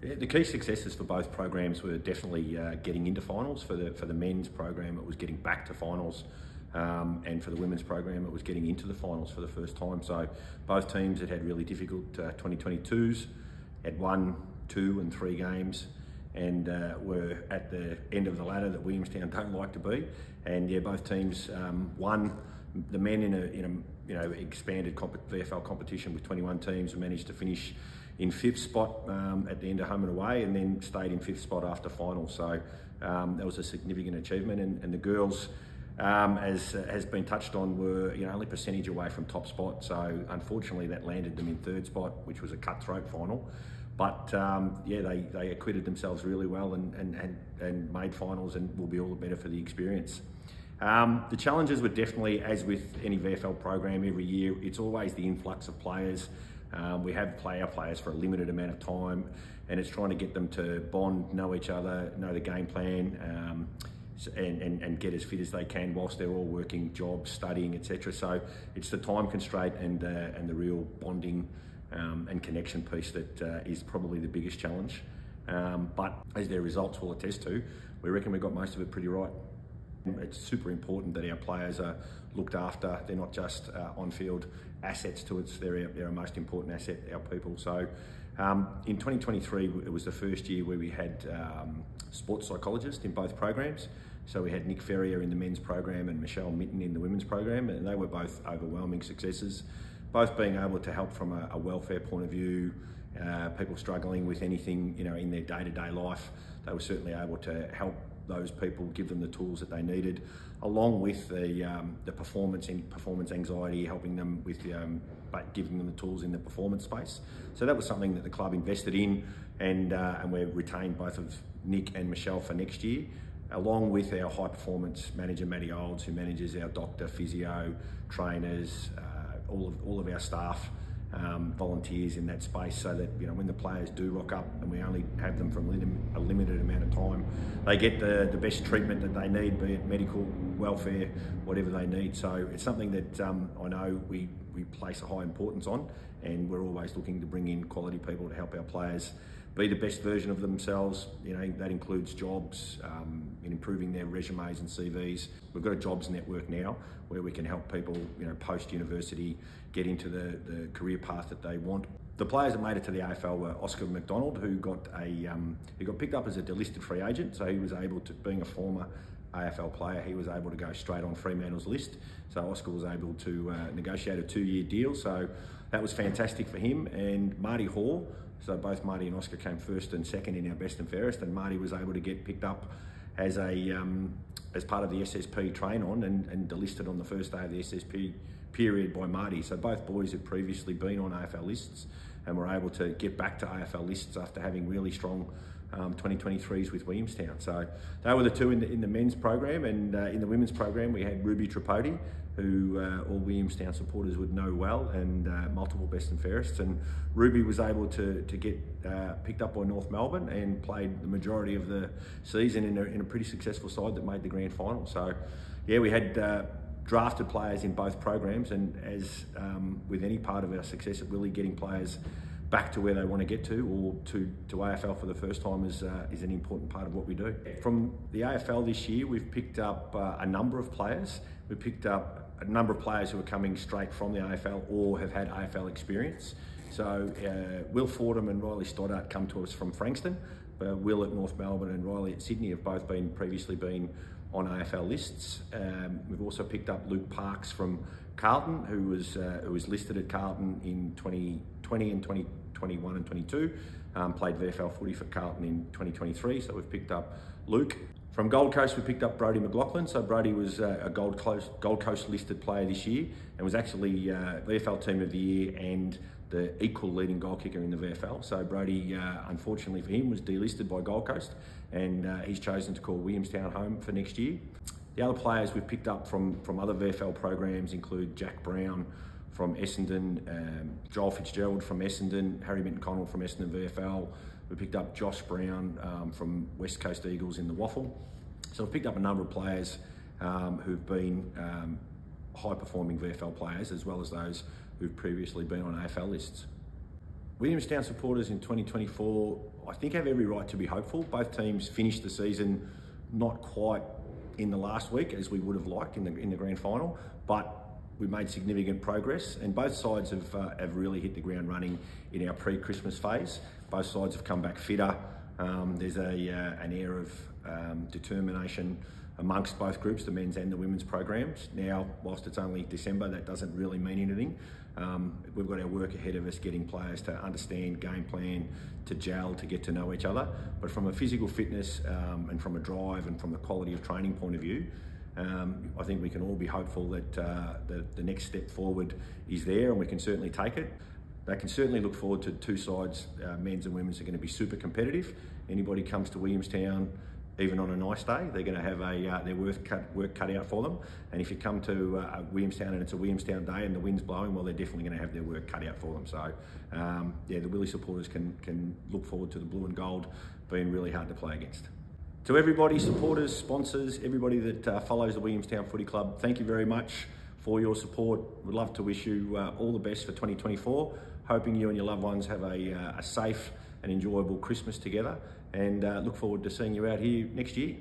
Yeah, the key successes for both programs were definitely getting into finals. For the men's program, it was getting back to finals, and for the women's program, it was getting into the finals for the first time. So both teams had really difficult 2022s, had 1, 2 and 3 games, and were at the end of the ladder that Williamstown don't like to be. And yeah, both teams won. The men in a expanded VFL competition with 21 teams managed to finish in 5th spot at the end of home and away, and then stayed in 5th spot after final. So that was a significant achievement. And the girls, as has been touched on, were only percentage away from top spot. So unfortunately, that landed them in 3rd spot, which was a cutthroat final. But yeah, they acquitted themselves really well and made finals, and will be all the better for the experience. The challenges were definitely, as with any VFL program every year, it's always the influx of players. We have our players for a limited amount of time, and it's trying to get them to bond, know each other, know the game plan, and get as fit as they can whilst they're all working jobs, studying, etc. So it's the time constraint and the real bonding and connection piece that is probably the biggest challenge. But as their results will attest to, we reckon we got most of it pretty right. It's super important that our players are looked after. They're not just on-field assets to us, they're our most important asset, our people. So in 2023, it was the first year where we had sports psychologists in both programs. So we had Nick Ferrier in the men's program and Michelle Mitten in the women's program, and they were both overwhelming successes, both being able to help from a welfare point of view, people struggling with anything in their day-to-day life. They were certainly able to help those people, give them the tools that they needed, along with the performance anxiety, helping them with giving them the tools in the performance space. So that was something that the club invested in, and we've retained both of Nick and Michelle for next year, along with our high performance manager Matty Olds, who manages our doctor, physio, trainers, all of our staff. Volunteers in that space, so that when the players do rock up, and we only have them for a limited amount of time, they get the best treatment that they need, be it medical, welfare, whatever they need. So it's something that I know we place a high importance on, and we're always looking to bring in quality people to help our players be the best version of themselves. That includes jobs, in improving their resumes and CVs. We've got a jobs network now where we can help people, post-university, get into the career path that they want. The players that made it to the AFL were Oscar McDonald, who got picked up as a delisted free agent. So he was able to, being a former AFL player, he was able to go straight on Fremantle's list. So Oscar was able to negotiate a 2-year deal. So that was fantastic for him. And Marty Hall, so both Marty and Oscar came 1st and 2nd in our best and fairest, and Marty was able to get picked up as part of the SSP train on and delisted on the first day of the SSP period by Marty. So both boys had previously been on AFL lists and were able to get back to AFL lists after having really strong 2023s with Williamstown. So they were the two in the men's program, and in the women's program we had Ruby Tripodi, who all Williamstown supporters would know well, and multiple best and fairests. And Ruby was able to get picked up by North Melbourne and played the majority of the season in a pretty successful side that made the grand final. So yeah, we had drafted players in both programs, and as with any part of our success at Willie, getting players back to where they want to get to, or to AFL for the first time, is an important part of what we do. From the AFL this year, we've picked up a number of players. We picked up a number of players who are coming straight from the AFL or have had AFL experience. So Will Fordham and Riley Stoddart come to us from Frankston. Will at North Melbourne and Riley at Sydney have both previously been on AFL lists. We've also picked up Luke Parks from Carlton, who was listed at Carlton in 2020 and 2021 and 22. Played VFL footy for Carlton in 2023, so we've picked up Luke. From Gold Coast, we picked up Brodie McLaughlin. So Brodie was a Gold Coast listed player this year, and was actually VFL Team of the Year and the equal leading goal kicker in the VFL. So Brodie, unfortunately for him, was delisted by Gold Coast, and he's chosen to call Williamstown home for next year. The other players we've picked up from other VFL programs include Jack Brown from Essendon, Joel Fitzgerald from Essendon, Harry Minton-Connell from Essendon VFL. We picked up Josh Brown from West Coast Eagles in the Waffle. So we've picked up a number of players who've been high-performing VFL players, as well as those who've previously been on AFL lists. Williamstown supporters in 2024, I think, have every right to be hopeful. Both teams finished the season not quite in the last week as we would have liked in the grand final, but we made significant progress, and both sides have really hit the ground running in our pre-Christmas phase. Both sides have come back fitter. There's an air of determination amongst both groups, the men's and the women's programs. Now, whilst it's only December, that doesn't really mean anything. We've got our work ahead of us, getting players to understand game plan, to gel, to get to know each other. But from a physical fitness and from a drive and from the quality of training point of view, I think we can all be hopeful that the next step forward is there, and we can certainly take it. They can certainly look forward to two sides, men's and women's, are going to be super competitive. Anybody comes to Williamstown, even on a nice day, they're going to have their work cut out for them. And if you come to Williamstown and it's a Williamstown day and the wind's blowing, well, they're definitely going to have their work cut out for them. So, yeah, the Willie supporters can look forward to the blue and gold being really hard to play against. To everybody, supporters, sponsors, everybody that follows the Williamstown Footy Club, thank you very much for your support. We'd love to wish you all the best for 2024. Hoping you and your loved ones have a safe and enjoyable Christmas together, and look forward to seeing you out here next year.